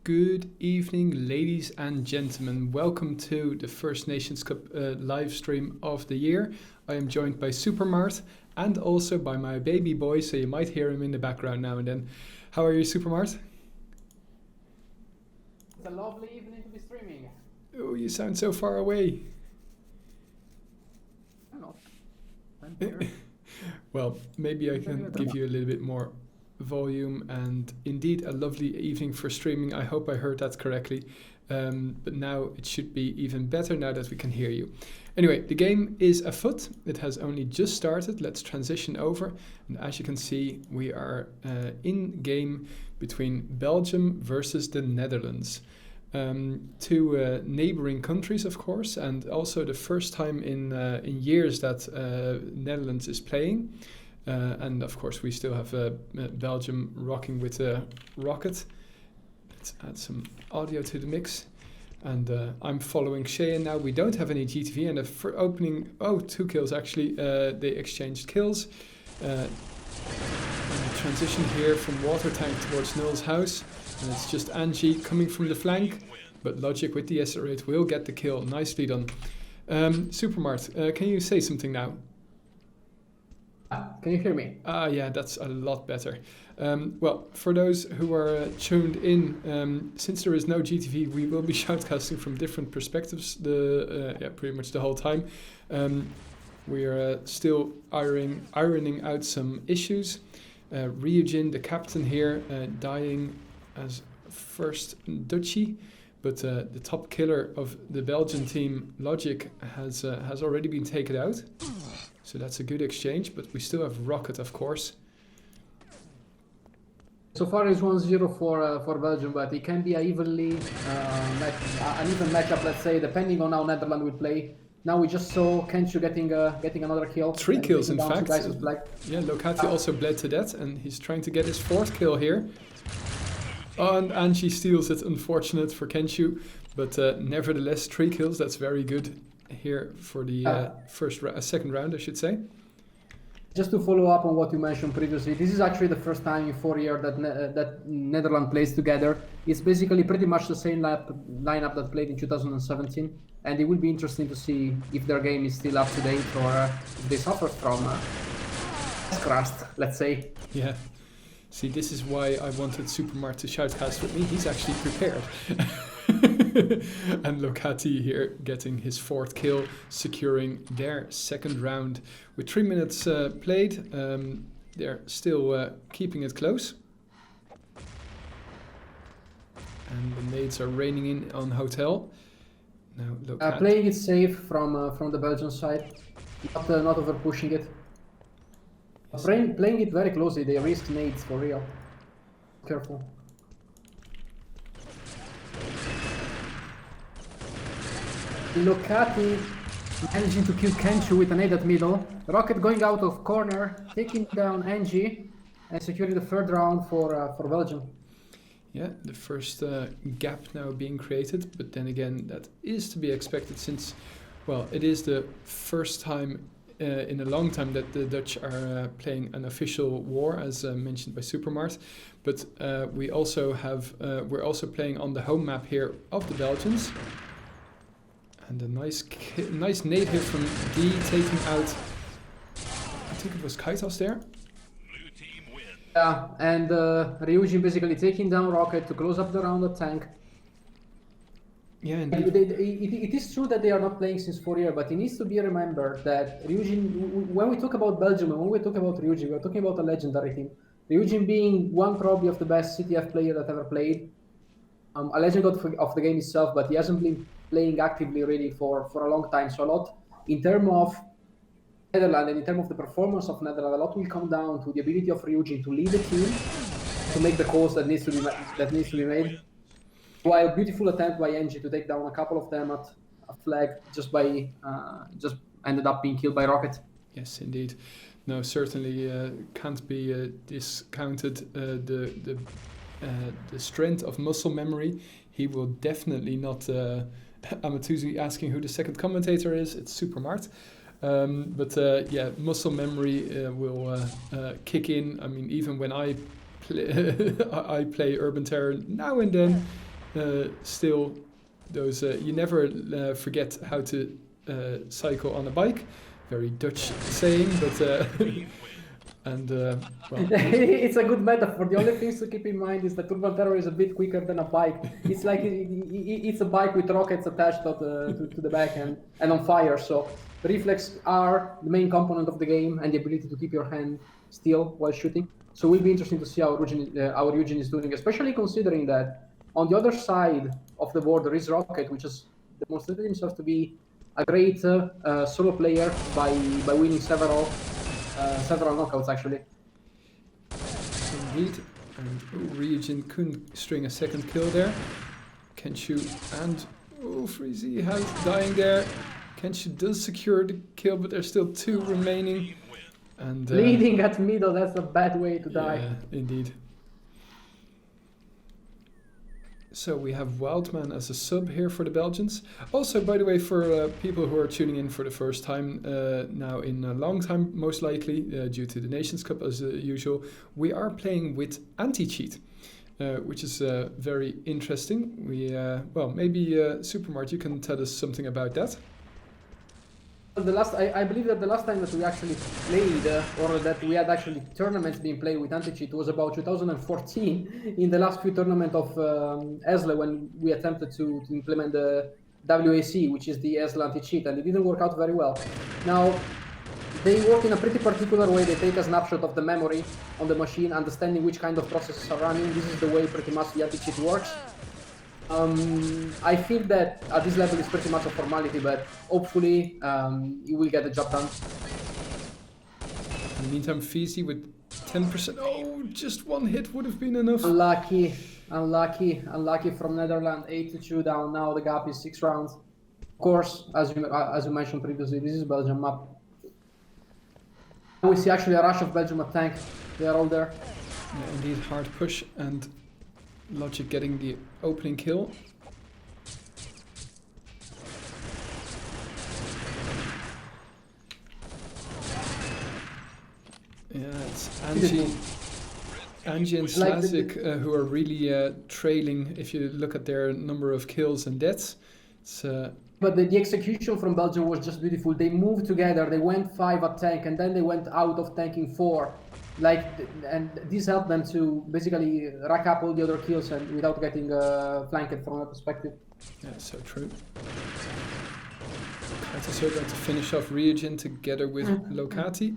Good evening, ladies and gentlemen. Welcome to the first Nations Cup live stream of the year. I am joined by Supermart and also by my baby boy, so you might hear him in the background now and then. How are you, Supermart? It's a lovely evening to be streaming. Oh, you sound so far away. I'm not. I'm here. Well, maybe I can give you a little bit more volume, and indeed a lovely evening for streaming. I hope I heard that correctly, but now it should be even better now that we can hear you. Anyway, the game is afoot. It has only just started. Let's transition over, and as you can see, we are in game between Belgium versus the Netherlands. Two neighboring countries, of course, and also the first time in years that Netherlands is playing. And of course, we still have Belgium rocking with a rocket. Let's add some audio to the mix. And I'm following Cheyenne now. We don't have any GTV, and for opening, 2 kills actually. They exchanged kills. And a transition here from water tank towards Null's house. And it's just Angie coming from the flank. But Logic with the SR8 will get the kill. Nicely done. Supermart, can you say something now? Can you hear me? Yeah, that's a lot better. Well, for those who are tuned in, since there is no GTV, we will be shoutcasting from different perspectives pretty much the whole time. We are still ironing out some issues. Ryujin, the captain here, dying as first Dutchie, but the top killer of the Belgian team, Logic, has already been taken out. So that's a good exchange, but we still have Rocket, of course. So far it's 1-0 for Belgium, but it can be an even matchup, let's say, depending on how Netherlands will play. Now we just saw Kenshu getting another kill. 3 kills, in fact. Yeah, Lokati also bled to death, and he's trying to get his 4th kill here. Oh, and Angie steals it, unfortunate for Kenshu, but nevertheless 3 kills, that's very good here for the second round, I should say. Just to follow up on what you mentioned previously, this is actually the first time in 4 years that Netherlands plays together. It's basically pretty much the same lineup that played in 2017, and it will be interesting to see if their game is still up to date or if they suffer from crust, let's say. Yeah. See, this is why I wanted Supermart to shoutcast with me. He's actually prepared. And Lokati here getting his 4th kill, securing their second round. With 3 minutes played, they're still keeping it close. And the nades are raining in on Hotel. Now Lokati. Playing it safe from the Belgian side, not over pushing it. Playing it very closely, they risk nades for real. Careful. Lokati managing to kill Kenshu with an nade at middle. Rocket going out of corner, taking down Angie, and securing the 3rd round for Belgium. Yeah, the first gap now being created, but then again, that is to be expected since, well, it is the first time in a long time that the Dutch are playing an official war, as mentioned by Supermart. But we're also playing on the home map here of the Belgians. And a nice nade here from D, taking out, I think it was Kaitos there. Yeah, and Ryujin basically taking down Rocket to close up the round of tank. Yeah, it is true that they are not playing since 4 years, but it needs to be remembered that Ryujin, when we talk about Belgium and when we talk about Ryujin, we're talking about a legendary team. Ryujin being one probably of the best CTF player that ever played. A legend of the game itself, but he hasn't been playing actively really for a long time. So a lot in terms of Netherlands and in terms of the performance of Netherlands, a lot will come down to the ability of Ryujin to lead the team, to make the calls that needs to be made. While beautiful attempt by Angie to take down a couple of them at a flag, just ended up being killed by Rocket. Yes, indeed. No, certainly can't be discounted the strength of muscle memory. He will definitely not. Amatuzi asking who the second commentator is. It's Supermart. But muscle memory will kick in. I mean, even when I play Urban Terror now and then, still, those you never forget how to cycle on a bike. Very Dutch saying, but and well, it's a good metaphor. The only things to keep in mind is that Urban Terror is a bit quicker than a bike. It's like it's a bike with rockets attached to the back and on fire. So the reflex are the main component of the game, and the ability to keep your hand still while shooting. So it will be interesting to see how Ryujin is doing, especially considering that on the other side of the board there is Rocket, which has demonstrated himself to be a great solo player by winning several knockouts actually. Indeed, and Ryujin couldn't string a second kill there. Kenshu and Freezy has dying there. Kenshu does secure the kill, but there's still 2 remaining. And bleeding at middle, that's a bad way to die. Yeah, indeed. So we have Wildman as a sub here for the Belgians. Also, by the way, for people who are tuning in for the first time, now in a long time, most likely, due to the Nations Cup as usual, we are playing with anti-cheat, which is very interesting. We well, maybe Supermart, you can tell us something about that. I believe that the last time that we actually played, or that we had actually tournaments being played with anti-cheat was about 2014, in the last few tournament of ESLE, when we attempted to implement the WAC, which is the ESLE anti-cheat, and it didn't work out very well. Now, they work in a pretty particular way. They take a snapshot of the memory on the machine, understanding which kind of processes are running. This is the way pretty much the anti-cheat works. I feel that at this level it's pretty much a formality, but hopefully you will get the job done. In the meantime, Feezy with 10%. Oh, just 1 hit would have been enough. Unlucky from Netherlands. 8-2 down. Now the gap is 6 rounds. Of course, as you mentioned previously, this is Belgium map. We see actually a rush of Belgium at tank. They are all there. Yeah, indeed, hard push, and Logic getting the opening kill. Yeah, it's Angie and Slazik who are really trailing if you look at their number of kills and deaths. It's, but the execution from Belgium was just beautiful. They moved together, they went 5 at tank, and then they went out of tanking 4. And this helped them to basically rack up all the other kills and without getting flanked from that perspective. Yeah, so true. Kai's going to finish off Ryujin together with Lokati.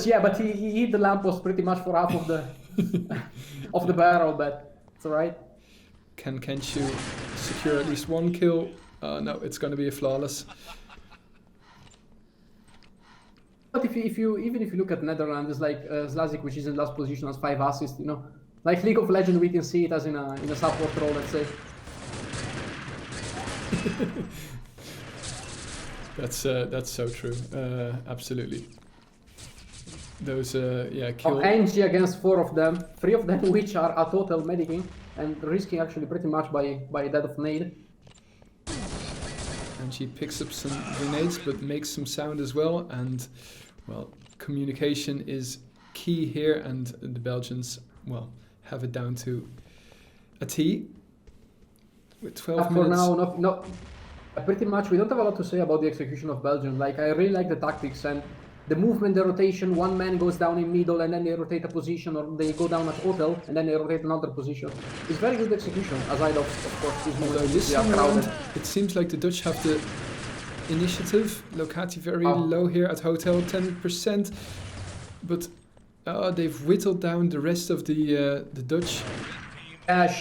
Yeah, but he hit the lamppost pretty much for half of the of the barrel, but it's alright. Can Kenshu secure at least 1 kill? No, it's going to be a flawless. But even if you look at Netherlands, it's like Slazik, which is in last position, has 5 assists. You know, like League of Legends, we can see it as in a support role, let's say. That's so true. Absolutely. Those kill. Angie against 4 of them, 3 of them which are a total medicing and risking actually pretty much by death of nade. And she picks up some grenades, but makes some sound as well. And, well, communication is key here. And the Belgians, well, have it down to a T. With 12 minutes. For now, pretty much, we don't have a lot to say about the execution of Belgium. Like, I really like the tactics and the movement, the rotation. One man goes down in middle and then they rotate a position, or they go down at hotel and then they rotate another position. It's very good execution, aside of course this moment this time around, it seems like the Dutch have the initiative. Lokati very low here at hotel, 10%, but they've whittled down the rest of the Dutch.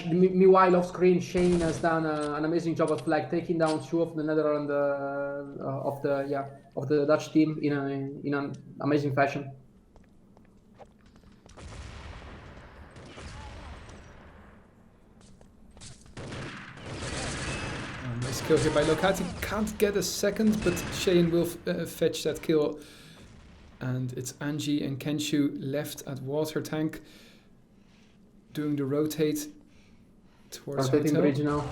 Meanwhile, off screen, Shane has done an amazing job of flag, taking down 2 of the Netherlands of the Dutch team in an amazing fashion. Nice kill here by Lokati. Can't get a second, but Shane will fetch that kill. And it's Angie and Kenshu left at water tank, doing the rotate towards hotel. Bridge now.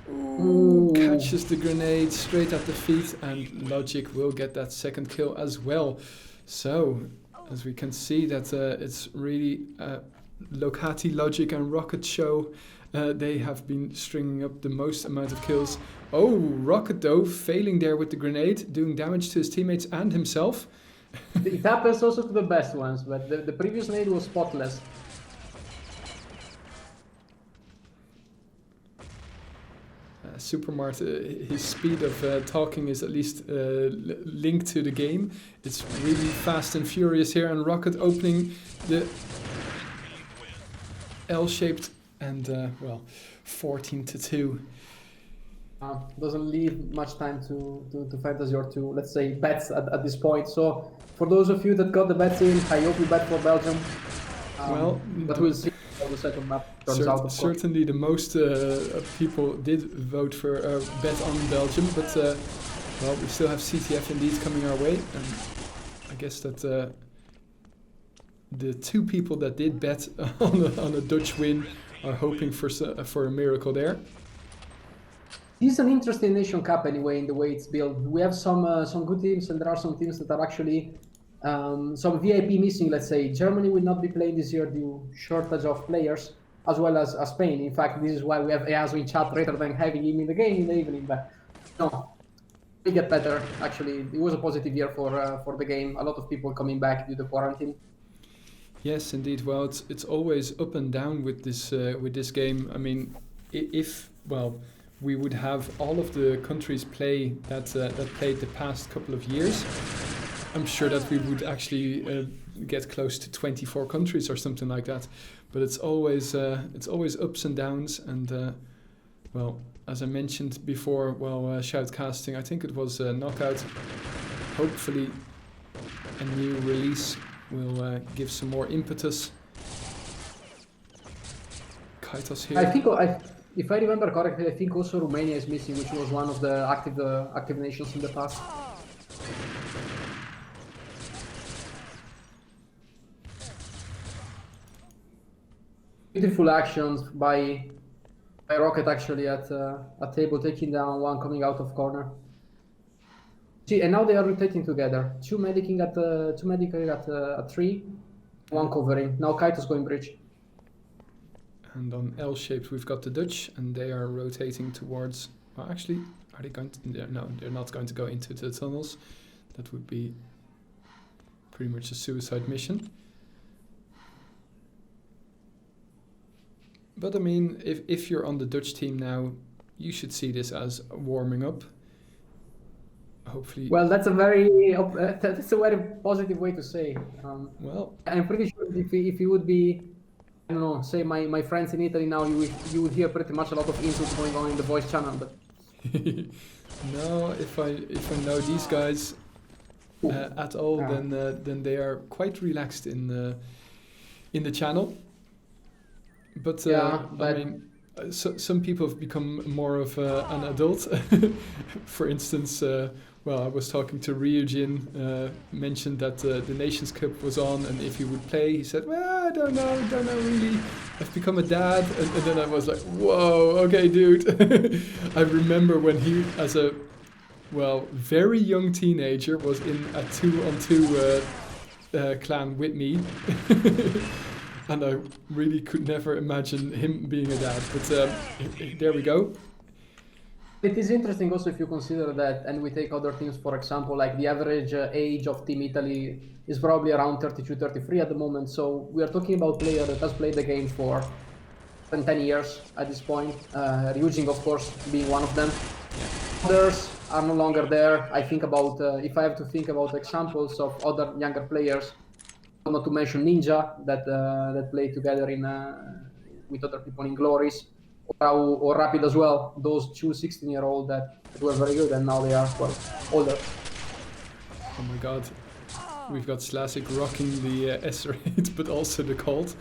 Ooh, catches the grenade straight at the feet, and Logic will get that second kill as well. So, as we can see, that it's really a Locati, Logic and Rocket Show, they have been stringing up the most amount of kills. Oh, Rocket though, failing there with the grenade, doing damage to his teammates and himself. It happens also to the best ones, but the previous nade was spotless. Supermart, his speed of talking is at least linked to the game. It's really fast and furious here, and Rocket opening the L-shaped and, well, 14-2. Doesn't leave much time to fantasy or to, let's say, bets at this point. So for those of you that got the bets in, I hope you bet for Belgium. Well, but we'll see how the second map turns out. Certainly the most people did vote for bet on Belgium, but well, we still have CTF indeed coming our way, and I guess that the two people that did bet on a Dutch win are hoping for a miracle there. This is an interesting Nation Cup anyway, in the way it's built. We have some good teams, and there are some teams that are actually some VIP missing, let's say. Germany will not be playing this year due to shortage of players, as well as Spain. In fact, this is why we have Eazo in chat rather than having him in the game in the evening. But no, we get better. Actually, it was a positive year for the game. A lot of people coming back due to quarantine. Yes, indeed. Well, it's always up and down with this game. I mean, if we would have all of the countries play that played the past couple of years, I'm sure that we would actually get close to 24 countries or something like that. But it's always ups and downs, and well, as I mentioned before, shoutcasting, I think it was Knockout. Hopefully, a new release will give some more impetus. Kaitos here. I think, if I remember correctly, I think also Romania is missing, which was one of the active nations in the past. Beautiful actions by Rocket actually at table, taking down one coming out of corner. See, and now they are rotating together. Two medicing at 3, one covering. Now Kaitos going bridge. And on L-shaped, we've got the Dutch, and they are rotating towards. Well, actually, are they going to? No, they're not going to go into the tunnels. That would be pretty much a suicide mission. But I mean, if you're on the Dutch team now, you should see this as warming up. Hopefully. Well, that's a very positive way to say. Well, I'm pretty sure if you would be, I don't know, say my friends in Italy now, you would hear pretty much a lot of insults going on in the voice channel. But no, if I know these guys at all, then they are quite relaxed in the channel. But I mean, some people have become more of an adult. For instance, I was talking to Ryujin, mentioned that the NationsCup was on, and if he would play, he said, well, I don't know really. I've become a dad. And then I was like, whoa, okay, dude. I remember when he, as a, very young teenager, was in a 2-on-2 clan with me. And I really could never imagine him being a dad. But there we go. It is interesting also if you consider that, and we take other teams, for example, like the average age of Team Italy is probably around 32, 33 at the moment. So we are talking about a player that has played the game for 10 years at this point. Ryujin, of course, being one of them. Others are no longer there. I think about, if I have to think about examples of other younger players, not to mention Ninja that played together with other people in Glories, or Rapid as well. Those two 16-year-olds that were very good, and now they are older. Oh my god, we've got Slasik rocking the S8, but also the Colt.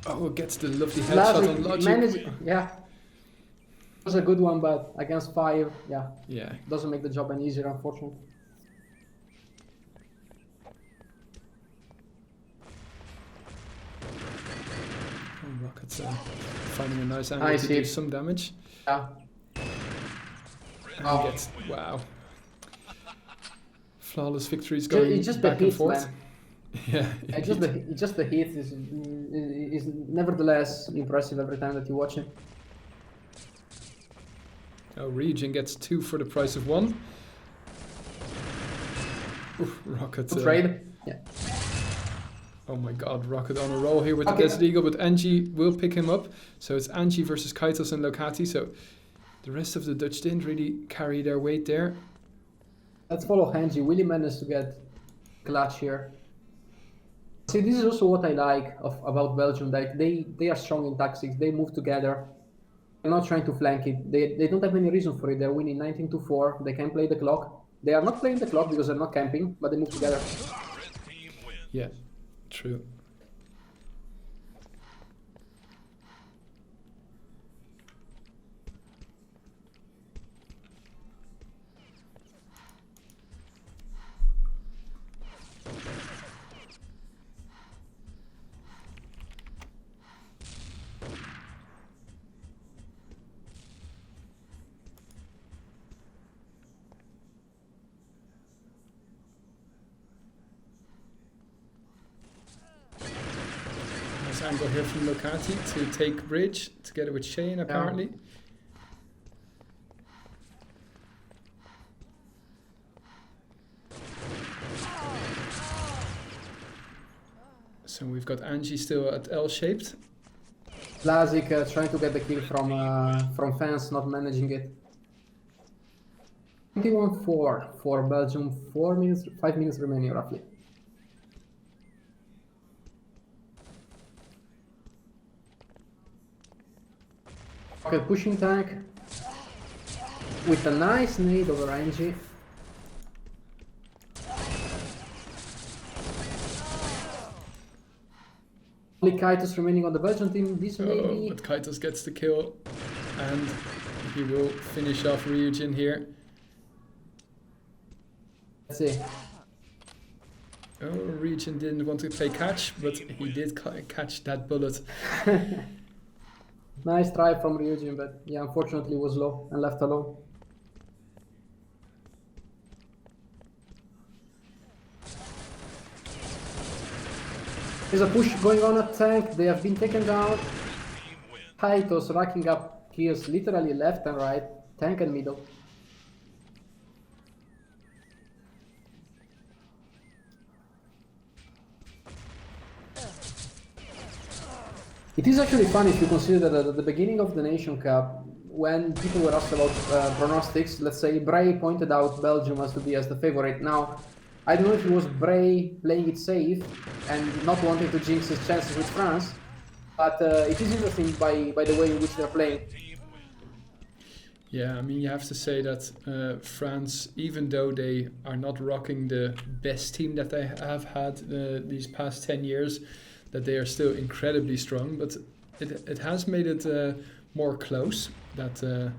Oh, gets the lovely headshot on Logic. Yeah, it was a good one, but against 5, yeah, doesn't make the job any easier, unfortunately. Rocket's finding a nice angle to do some damage. Yeah. And gets, wow. Flawless victories going just back and forth. Yeah. Just the hit is nevertheless impressive every time that you watch it. Oh, Ryujin gets 2 for the price of 1. Oof, Rocket. Trade. Yeah. Oh my god, Rocket on a roll here with Okay. the Desert Eagle, but Angie will pick him up. So it's Angie versus Kaitos and Lokati. So the rest of the Dutch didn't really carry their weight there. Let's follow Angie. Willie managed to get clutch here. See, this is also what I like about Belgium. Like they are strong in tactics. They move together. They're not trying to flank it. They don't have any reason for it. They're winning 19-4. They can play the clock. They are not playing the clock because they're not camping, but they move together. Yeah, true. Angle here from Lokati to take bridge together with Shane apparently. So we've got Angie still at L-shaped. Blazik trying to get the kill from fans, not managing it. 21-4 for Belgium. 5 minutes remaining roughly. Okay, pushing tank with a nice nade over Angie. Only Kaitos remaining on the Belgian team. This may be... But Kaitos gets the kill and he will finish off Ryujin here. Let's see. Oh, Ryujin didn't want to play catch, but he did catch that bullet. Nice try from Ryujin, but yeah, unfortunately was low and left alone. There's a push going on at tank. They have been taken down. Kaitos racking up kills literally left and right, tank and middle. It is actually funny if you consider that at the beginning of the Nation Cup, when people were asked about pronostics, let's say Bray pointed out Belgium as to be as the favorite. Now, I don't know if it was Bray playing it safe and not wanting to jinx his chances with France, but it is interesting by the way in which they're playing. Yeah, I mean, you have to say that France, even though they are not rocking the best team that they have had these past 10 years, that they are still incredibly strong, but it has made it more close that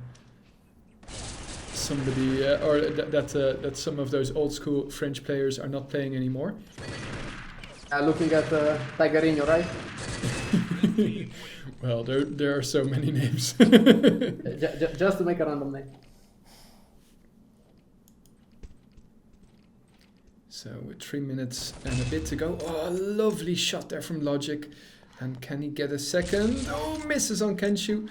somebody or that some of those old school French players are not playing anymore. Looking at Tigerino, right? Well, there are so many names. Just to make a random name. So with 3 minutes and a bit to go. Oh, a lovely shot there from Logic. And can he get a second? Oh, misses on Kenshu.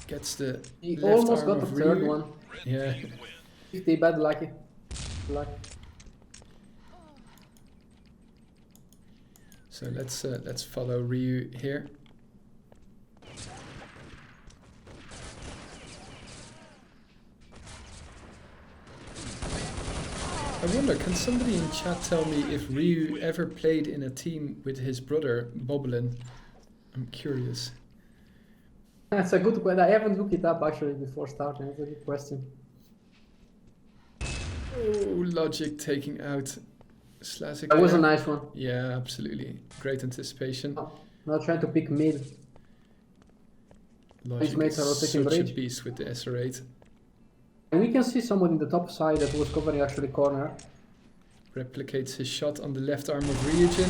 Gets the He left almost arm got of the third Ryu. one. Yeah. 50 bad lucky. So let's follow Ryu here. I wonder, can somebody in chat tell me if Ryu ever played in a team with his brother, Boblin? I'm curious. That's a good question. I haven't looked it up actually before starting. It's a good question. Oh, Logic taking out Slazik. That was a nice one. Yeah, absolutely. Great anticipation. Not trying to pick mid. Logic mates are is rotating such a bridge. beast with the SR8. And we can see someone in the top side that was covering actually corner. Replicates his shot on the left arm of Ryujin.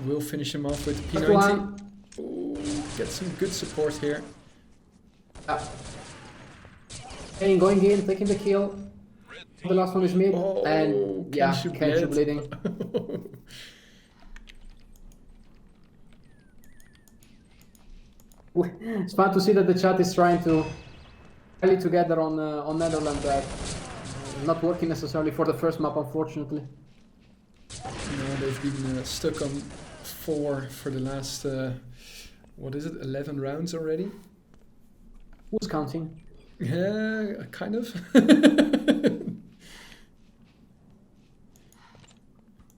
Will finish him off with First P90. one. Oh, get some good support here. Yeah. Kane going in, taking the kill. The last one is mid, Oh, and yeah, Kenshu Kenshu bled. bleeding. It's fun to see that the chat is trying to rally together on Netherlands, but not working necessarily for the first map, unfortunately. No, they've been stuck on 4 for the last, what is it, 11 rounds already? Who's counting? Yeah, kind of.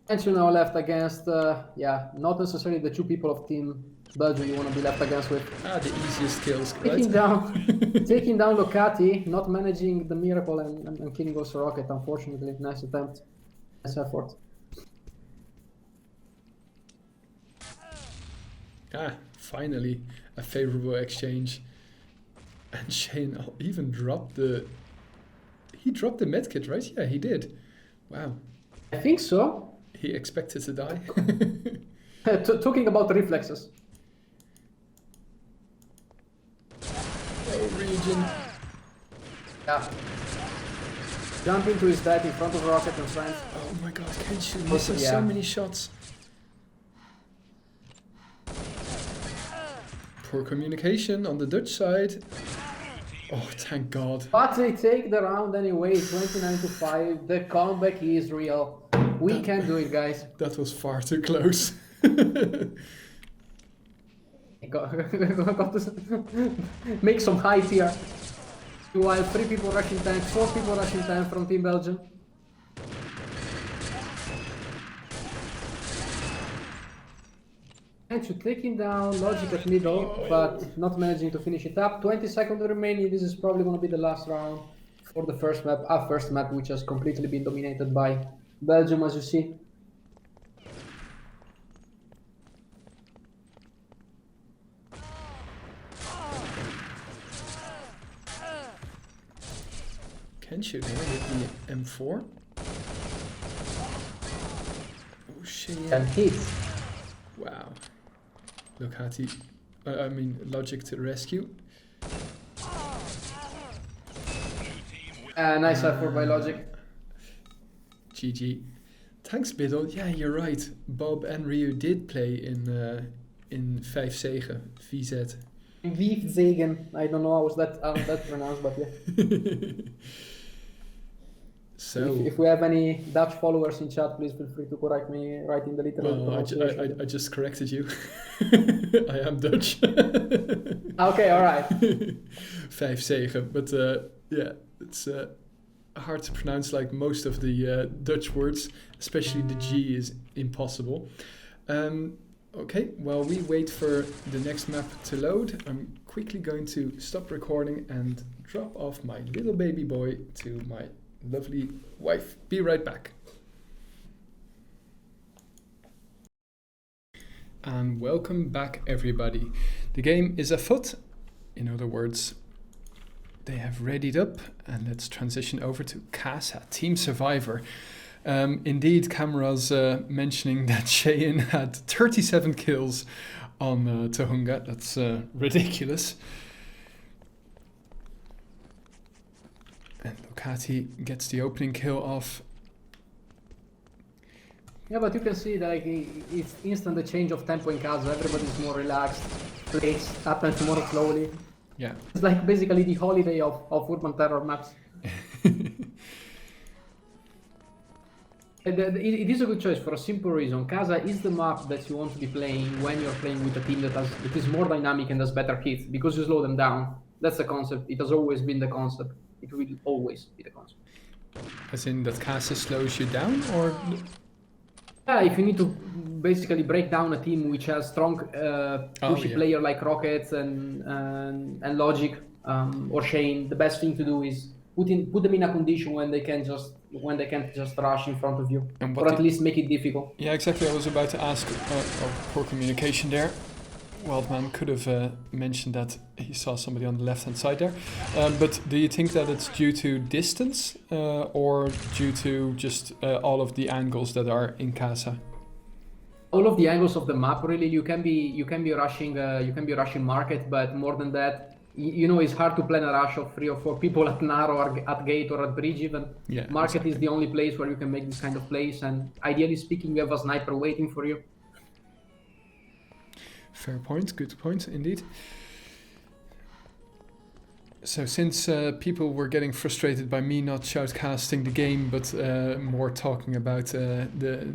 Kenshu now left against, yeah, not necessarily the 2 people of Team Belgium you want to be left against with. The easiest kills, Taking right? taking down Locati, not managing the miracle and killing also Rocket, unfortunately. Nice attempt. Nice effort. Finally, a favorable exchange. And Shane even dropped the... He dropped the medkit, right? Yeah, he did. Wow. I think so. He expected to die. Talking about reflexes. Oh, Region. Yeah. Jump into his death in front of Rocket and Strength. Oh my god, Kenshu missing so many shots. Poor communication on the Dutch side. Oh, thank god. But they take the round anyway, 29-5. The comeback is real. We can do it, guys. That was far too close. Got to make some hype here. While 3 people rushing tank, 4 people rushing tank from Team Belgium. Kenshu taking down Logic at middle, but not managing to finish it up. 20 seconds remaining. This is probably going to be the last round for the first map. Our first map, which has completely been dominated by Belgium, as you see. Kenshu there with the M4. Oh shit. And hit. Wow. Locati, I mean Logic to the rescue. Nice effort by Logic. GG. Thanks, Biddle. Yeah, you're right. Bob and Ryu did play in 5-7, VZ. Wiefzegen. I don't know how that pronounced, but yeah. So if we have any Dutch followers in chat, please feel free to correct me right in the literal pronunciation. I just corrected you. I am Dutch. Okay, all right. 5-7, but yeah, it's hard to pronounce like most of the Dutch words, especially the G is impossible. Okay, while we wait for the next map to load, I'm quickly going to stop recording and drop off my little baby boy to my lovely wife. Be right back. And welcome back, everybody. The game is afoot. In other words, they have readied up, and let's transition over to Casa, Team Survivor. Indeed, Camera's mentioning that Cheyenne had 37 kills on Tohunga. That's ridiculous. And Locati gets the opening kill off. Yeah, but you can see that it's instant the change of tempo in Casa. Everybody's more relaxed. Plays happens more slowly. Yeah. It's like basically the holiday of Urban Terror maps. It is a good choice for a simple reason. Casa is the map that you want to be playing when you're playing with a team that is more dynamic and has better hits, because you slow them down. That's the concept. It has always been the concept. It will always be the concept. As in that Casa slows you down, or? Yeah, if you need to basically break down a team which has strong pushy player like Rocket and Logic or Shane, the best thing to do is put them in a condition when they can't just rush in front of you, or at least make it difficult. Yeah, exactly. I was about to ask. Poor communication there. Wildman could have mentioned that he saw somebody on the left-hand side there. But do you think that it's due to distance or due to just all of the angles that are in Casa? All of the angles of the map, really. You can be rushing market, but more than that, you know, it's hard to plan a rush of 3 or 4 people at narrow or at gate or at bridge even. Yeah, Market exactly. is the only place where you can make this kind of plays, and ideally speaking, you have a sniper waiting for you. Fair point, good point indeed. So since people were getting frustrated by me not shoutcasting the game, but more talking about the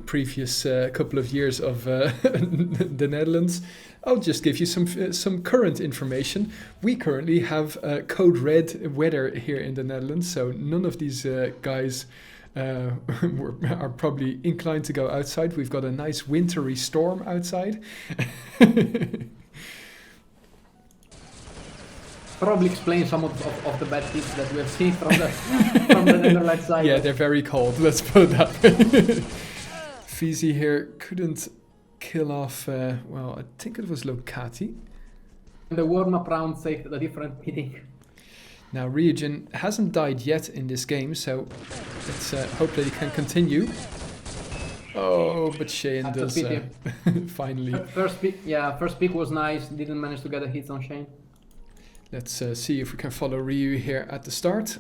previous couple of years of the Netherlands, I'll just give you some current information. We currently have code red weather here in the Netherlands, so none of these guys are probably inclined to go outside. We've got a nice wintry storm outside. Probably explain some of the bad hits that we have seen from the Netherlands side. Yeah, they're very cold, let's put it that way. Fizi here couldn't kill off, well, I think it was Locati. The warm-up round saved a different meeting. Now Ryujin hasn't died yet in this game, so let's hope that he can continue. Oh, but Shane does finally. First pick was nice, didn't manage to get a hit on Shane. Let's see if we can follow Ryu here at the start.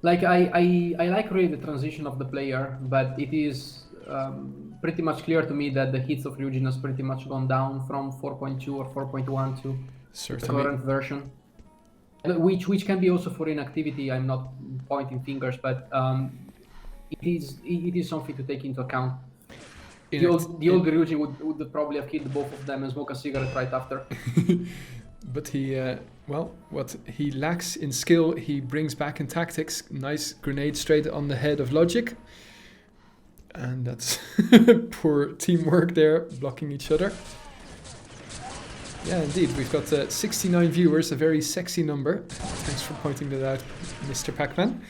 Like I like really the transition of the player, but it is pretty much clear to me that the hits of Ryujin has pretty much gone down from 4.2 or 4.1 to the current version. Which can be also for inactivity. I'm not pointing fingers, but it is something to take into account. The old Ryujin would probably have killed both of them and smoke a cigarette right after. But he, well, what he lacks in skill, he brings back in tactics. Nice grenade straight on the head of Logic. And that's poor teamwork there, blocking each other. Yeah, indeed, we've got 69 viewers, a very sexy number. Thanks for pointing that out, Mr. Pac-Man.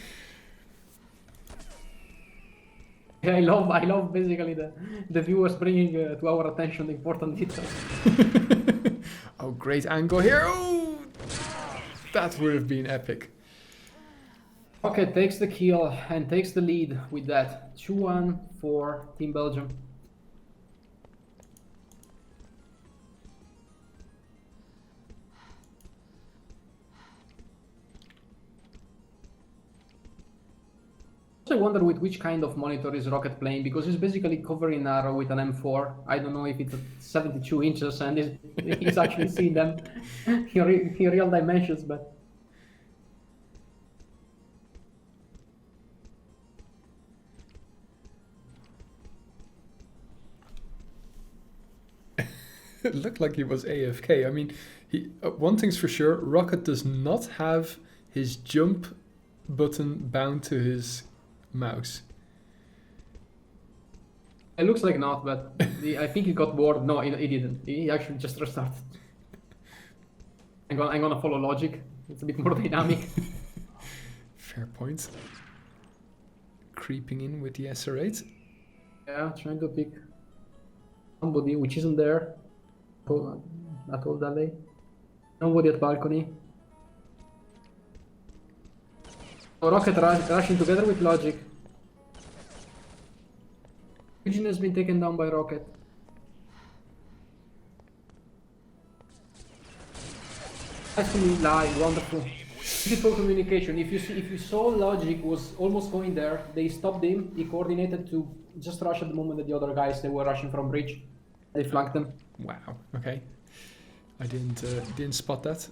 Yeah, I love basically the viewers bringing to our attention the important details. Oh, great angle here. Oh, that would have been epic. Okay, takes the kill and takes the lead with that. 2-1 for Team Belgium. I wonder with which kind of monitor is Rocket playing, because he's basically covering arrow with an M4. I don't know if it's 72 inches and he's actually seeing them in real dimensions, but... It looked like he was AFK. I mean, one thing's for sure, Rocket does not have his jump button bound to his mouse. It looks like not, but I think he got bored. No, he didn't. He actually just restarted. I'm gonna follow Logic. It's a bit more dynamic. Fair point. Creeping in with the SR8. Yeah, trying to pick somebody which isn't there at all that day. Nobody at balcony. Rocket rushing together with Logic. Ryujin has been taken down by Rocket. Nicely live, wonderful. Beautiful communication. If you saw Logic was almost going there, they stopped him. He coordinated to just rush at the moment that the other guys they were rushing from bridge. They flanked them. Wow. Okay. I didn't spot that.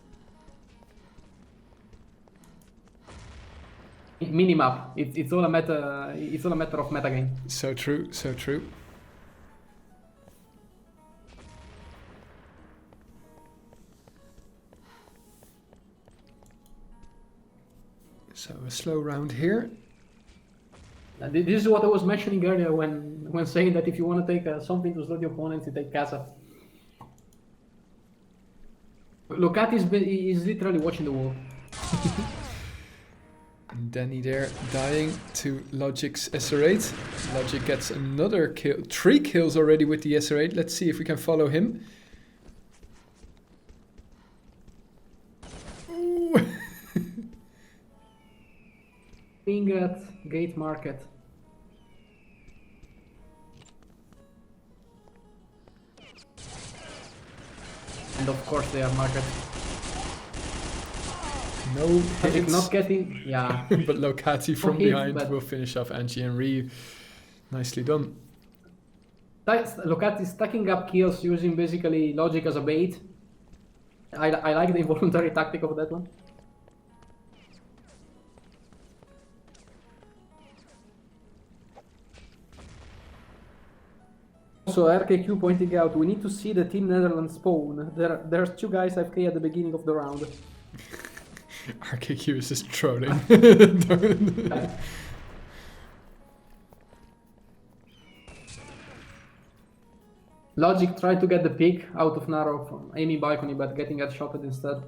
Minimap. It's all a meta. It's all a matter of metagame. So true. So true. So a slow round here. And this is what I was mentioning earlier when saying that if you want to take something to slow the opponents, you take Casa. Locati is literally watching the wall. And Danny there dying to Logic's SR8. Logic gets another kill. 3 kills already with the SR8. Let's see if we can follow him. Being at Gate Market. And of course they are market. No Logic hits, not getting, yeah. but Locati from hits, behind but- will finish off Angie and Ryu. Nicely done. Locati stacking up kills using basically Logic as a bait. I like the involuntary tactic of that one. Also, RKQ pointing out, we need to see the Team Netherlands spawn. There's 2 guys AFK at the beginning of the round. RKQ is just trolling. Logic tried to get the pick out of Narrow from aiming balcony, but getting headshotted instead.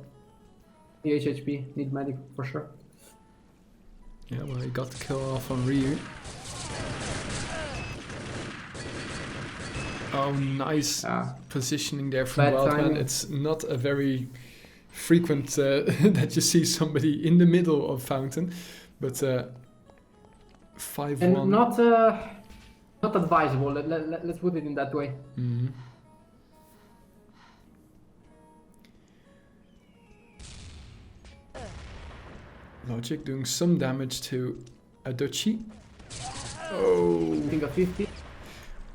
The HHP, need medic for sure. Yeah, well, he got the kill off on Ryu. Oh, nice positioning there from Bad Wildman. timing. It's not a very frequent that you see somebody in the middle of Fountain, but 5-1. And not advisable, let's put it in that way. Mhm. Logic doing some damage to Aduchi. Oh, I think a 50.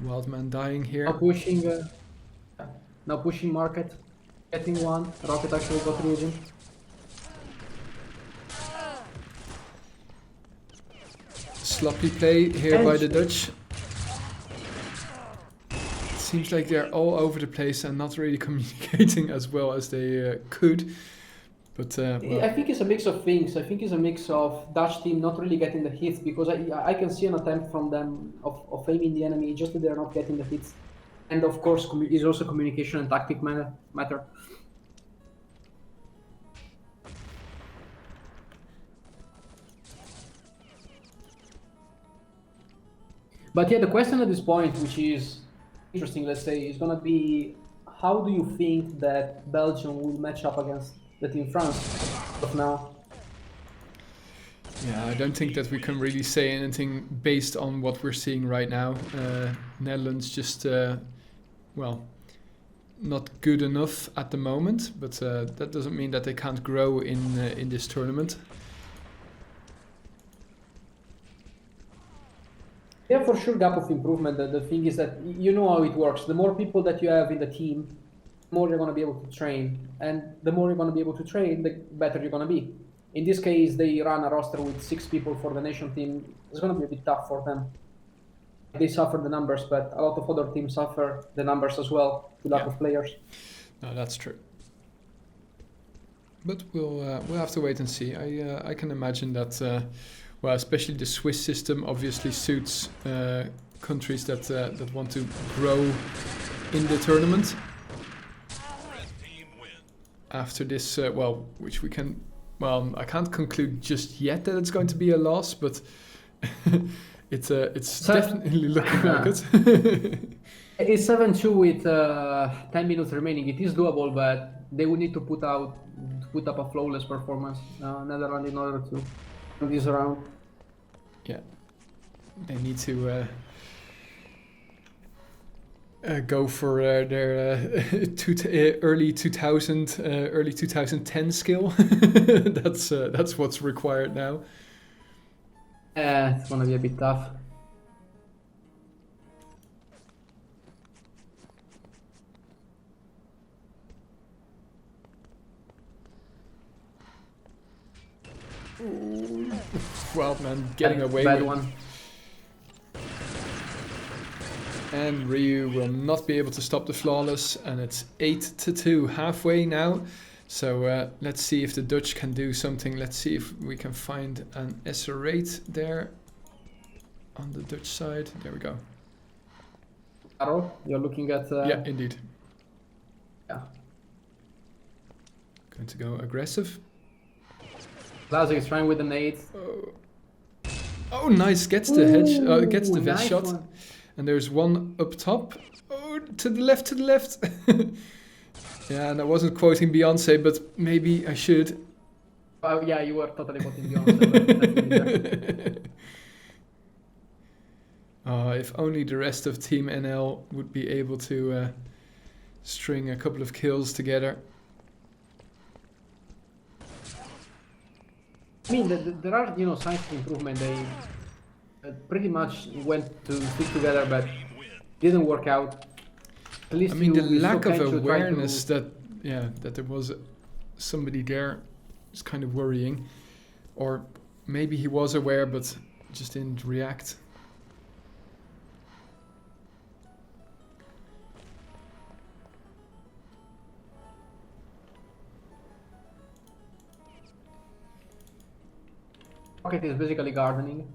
Wildman dying here. Now pushing market. Getting one. Rocket actually got region. Sloppy play here by the Dutch. Seems like they're all over the place and not really communicating as well as they could. But well, I think it's a mix of things. I think it's a mix of Dutch team not really getting the hits, because I can see an attempt from them of aiming the enemy, just that they're not getting the hits. And of course, is also communication and tactic matter. But yeah, the question at this point, which is interesting, let's say, is going to be, how do you think that Belgium will match up against the team France of now? yeah, I don't think that we can really say anything based on what we're seeing right now. Netherlands just, well, not good enough at the moment, but that doesn't mean that they can't grow in this tournament. Yeah, for sure, gap of improvement. The thing is that you know how it works. The more people that you have in the team, the more you're going to be able to train. And the more you're going to be able to train, the better you're going to be. In this case, they run a roster with 6 people for the nation team. It's going to be a bit tough for them. They suffer the numbers, but a lot of other teams suffer the numbers as well, the lack of players. No, that's true. But we'll have to wait and see. I can imagine that. Well, especially the Swiss system obviously suits countries that want to grow in the tournament. After this, well, which we can, well, I can't conclude just yet that it's going to be a loss, but it's definitely looking like it. It's 7-2 with 10 minutes remaining. It is doable, but they would need to put up a flawless performance, Netherlands, in order to win this round. Yeah, they need to go for their early 2010 skill. That's what's required now. It's gonna be a bit tough. Wildman getting away bad with one. And Ryu will not be able to stop the flawless, and it's 8-2, halfway now. So let's see if the Dutch can do something. Let's see if we can find an SR8 there on the Dutch side. There we go. Arrow, you're looking at... Yeah, indeed. Yeah. Going to go aggressive. Classic is trying with an 8. Oh, nice. Gets the hedge. Gets the vest nice shot. one. And there's one up top. Oh, to the left, to the left. Yeah, and I wasn't quoting Beyonce, but maybe I should. Oh, yeah, you were totally quoting Beyonce. If only the rest of Team NL would be able to string a couple of kills together. I mean, there are signs of improvement. They pretty much went to stick together, but didn't work out. At least I mean, the we saw lack of Kencho awareness that there was somebody there is kind of worrying. Or maybe he was aware but just didn't react. Rocket is basically gardening.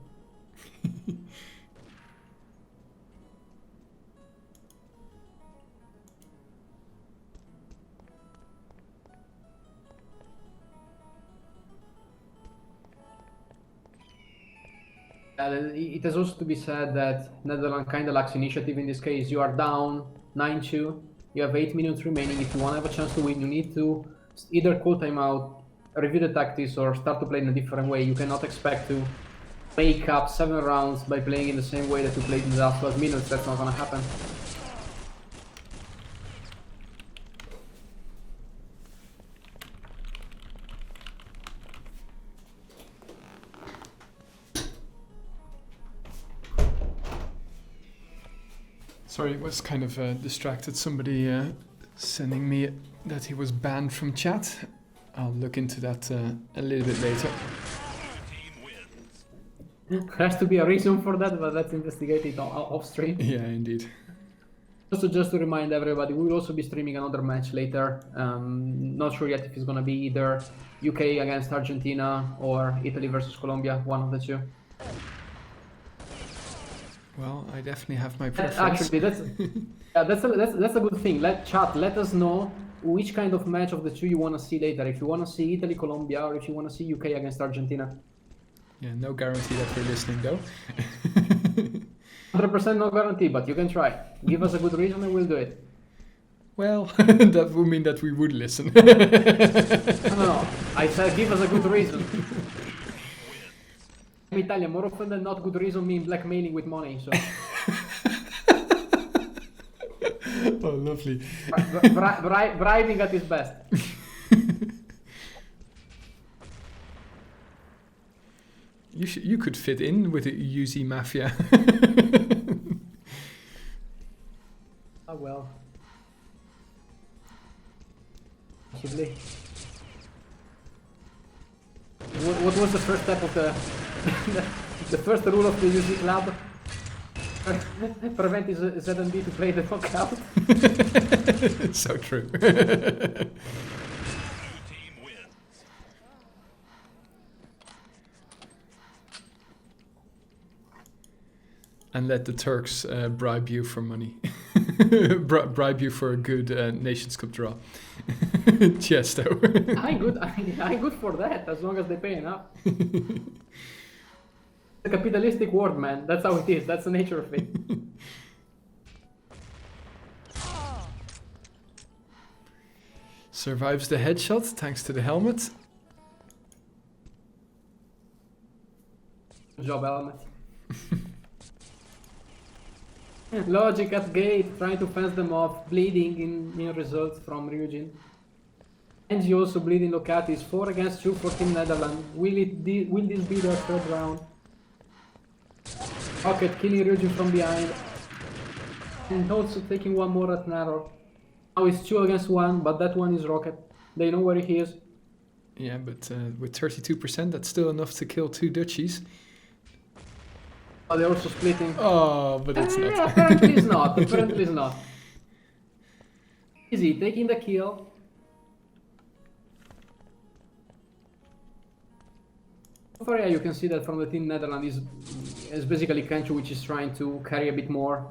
It has also to be said that Netherlands kind of lacks initiative in this case. You are down 9-2. You have 8 minutes remaining. If you want to have a chance to win, you need to either call timeout, review the tactics, or start to play in a different way. You cannot expect to make up 7 rounds by playing in the same way that you played in the last 12 minutes. That's not going to happen. Sorry, was kind of distracted. Somebody sending me that he was banned from chat. I'll look into that a little bit later. There has to be a reason for that, but let's investigate it off stream. Yeah, indeed. Also, just to remind everybody, we will also be streaming another match later. Not sure yet if it's going to be either UK against Argentina or Italy versus Colombia, one of the two. Well, I definitely have my preference. Actually, that's a good thing. Let us know which kind of match of the two you want to see later. If you want to see Italy, Colombia, or if you want to see UK against Argentina. Yeah, no guarantee that we're listening though. 100% no guarantee, but you can try. Give us a good reason and we'll do it. Well, that would mean that we would listen. No. I said give us a good reason. In Italian, more often than not, good reason means blackmailing with money. So. Oh, lovely. Bribing at its best. You could fit in with the UZ Mafia. Oh well. Possibly. What was the first step of the the first rule of the UZ club? Prevent ZNB to play the knockout. So true. And let the Turks bribe you for money. Bribe you for a good Nations Cup draw. Chesto. I'm good for that, as long as they pay enough. The capitalistic world, man. That's how it is. That's the nature of it. Survives the headshot thanks to the helmet. Good job, helmet. Logic at gate, trying to fence them off, bleeding in results from Ryujin. And you also bleeding Locatis, 4 against 2 for Team Netherlands. Will this be their third round? Rocket killing Ryujin from behind. And also taking one more at Narrow. Now it's 2 against 1, but that one is Rocket. They know where he is. Yeah, but with 32%, that's still enough to kill 2 Dutchies. Oh, they're also splitting. Oh, but it's not. Apparently it's not. Apparently it's not. Easy, taking the kill. So far, yeah, you can see that from the team Netherlands is basically Kencho, which is trying to carry a bit more,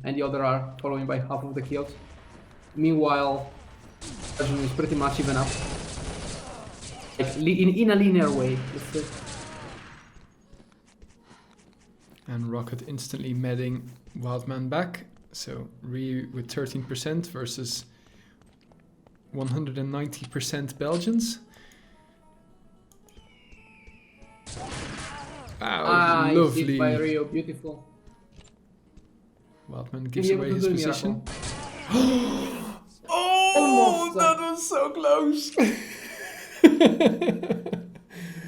and the other are following by half of the kills. Meanwhile, Belgium is pretty much even up. Like, in a linear way. And Rocket instantly medding Wildman back. So Ryu with 13% versus 190% Belgians. Wow, lovely. By Rio, beautiful. Wildman gives away his position. Almost. That was so close.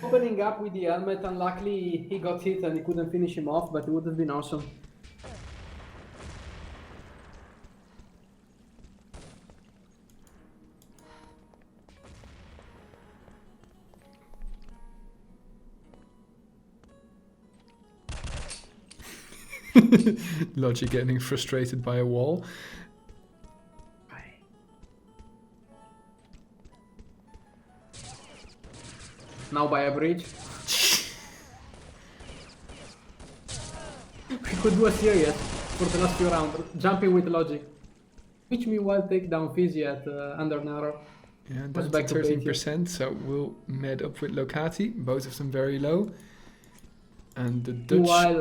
Opening up with the helmet, and luckily he got hit and he couldn't finish him off, but it would have been awesome. Logic getting frustrated by a wall. Now by a bridge. We could do a series for the last few rounds, jumping with Logic. Which meanwhile take down Fizzy at under narrow. Yeah, that's back to 13%, so we'll med up with Locati, both of them very low. And the Dutch... Meanwhile,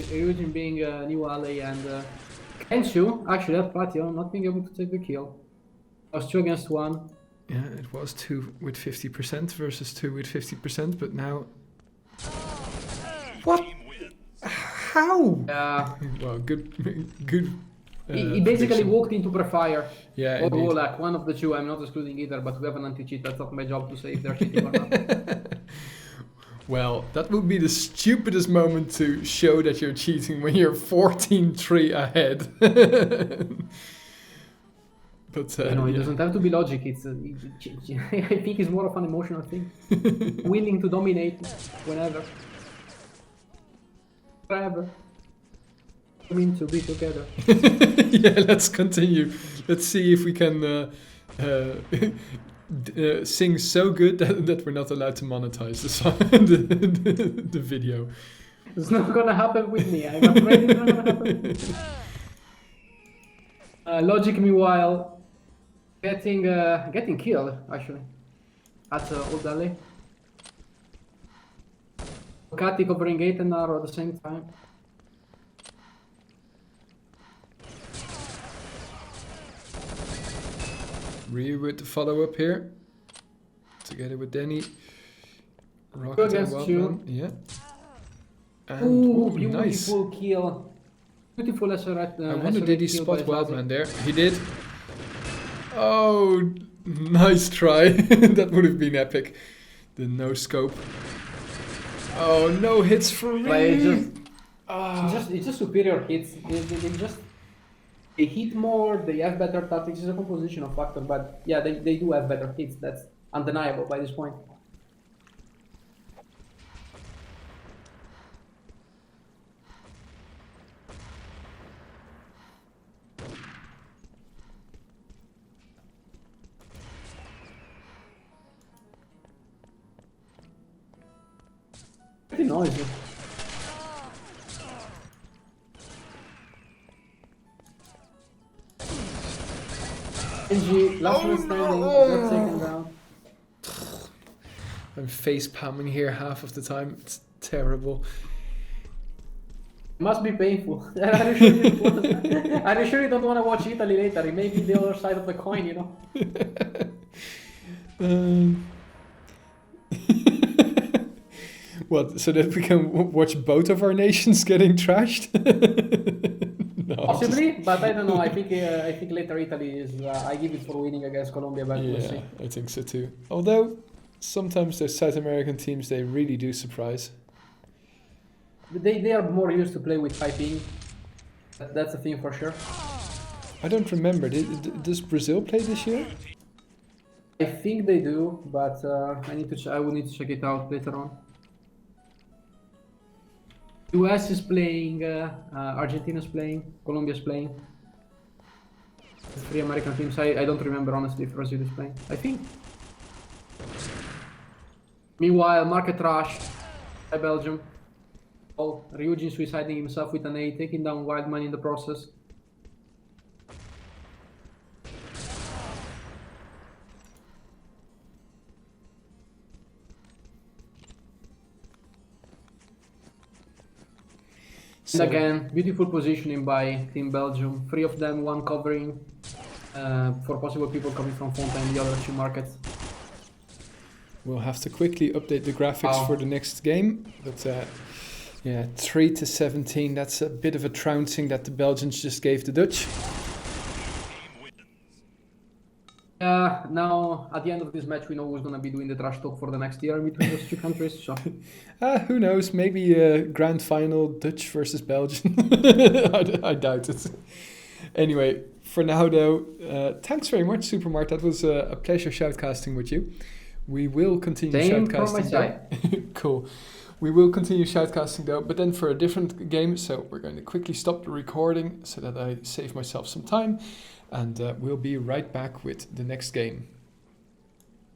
Ryujin being a new ally, and Kenshu, actually that Patio, not being able to take the kill. I was 2 against 1. Yeah, it was 2 with 50% versus 2 with 50%, but now... What? How? Yeah. Well, good... He basically walked into Prefire. Yeah, or Wolak, one of the two. I'm not excluding either, but we have an anti-cheat. That's not my job to say if they're cheating or not. Well, that would be the stupidest moment to show that you're cheating when you're 14-3 ahead. But you know, it doesn't have to be logic. It's I think it's more of an emotional thing. Willing to dominate whenever, forever. I mean to be together. Yeah, let's continue. Let's see if we can sing so good that we're not allowed to monetize the song, the video. It's not gonna happen with me. I'm afraid it's not gonna happen with me. Logic, meanwhile, getting killed actually at Old Alley. Locati covering 8 and Naro at the same time. Ryu with the follow-up here, together with Denny. Rocket against well 2. Yeah. And, ooh, beautiful nice. Kill. Beautiful SRF. I wonder, did he spot Wildman there? He did. Oh, nice try. That would have been epic. The no scope. Oh, no hits for me. It's just superior hits. They hit more, they have better tactics. It's a composition of factors, but yeah, they do have better hits. That's undeniable by this point. Pretty noisy. NG, last one standing, got taken down. I'm face palming here half of the time. It's terrible. It must be painful. Are you sure you don't want to watch Italy later? It may be the other side of the coin, you know? What, so that we can watch both of our nations getting trashed? No, possibly, but I don't know. I think later Italy is. I give it for winning against Colombia, but we'll see. I think so too. Although sometimes those South American teams, they really do surprise. They are more used to play with high ping. That's a thing for sure. I don't remember. Does Brazil play this year? I think they do, but I will need to check it out later on. US is playing, Argentina's playing, Colombia's playing. The 3 American teams. I don't remember honestly if Brazil is playing. I think. Meanwhile, Market Rush by Belgium. Oh, Ryujin suiciding himself with an A, taking down Wildman in the process. And again, beautiful positioning by Team Belgium. 3 of them, 1 covering for possible people coming from Fontaine, the other 2 markets. We'll have to quickly update the graphics for the next game. But yeah, 3-17, that's a bit of a trouncing that the Belgians just gave the Dutch. Now at the end of this match, we know who's going to be doing the trash talk for the next year between those two countries. So Who knows? Maybe grand final Dutch versus Belgium. I doubt it. Anyway, for now though, thanks very much, Supermart. That was a pleasure shoutcasting with you. We will continue same from my shoutcasting. side. Cool. We will continue shoutcasting though, but then for a different game. So we're going to quickly stop the recording so that I save myself some time, and we'll be right back with the next game.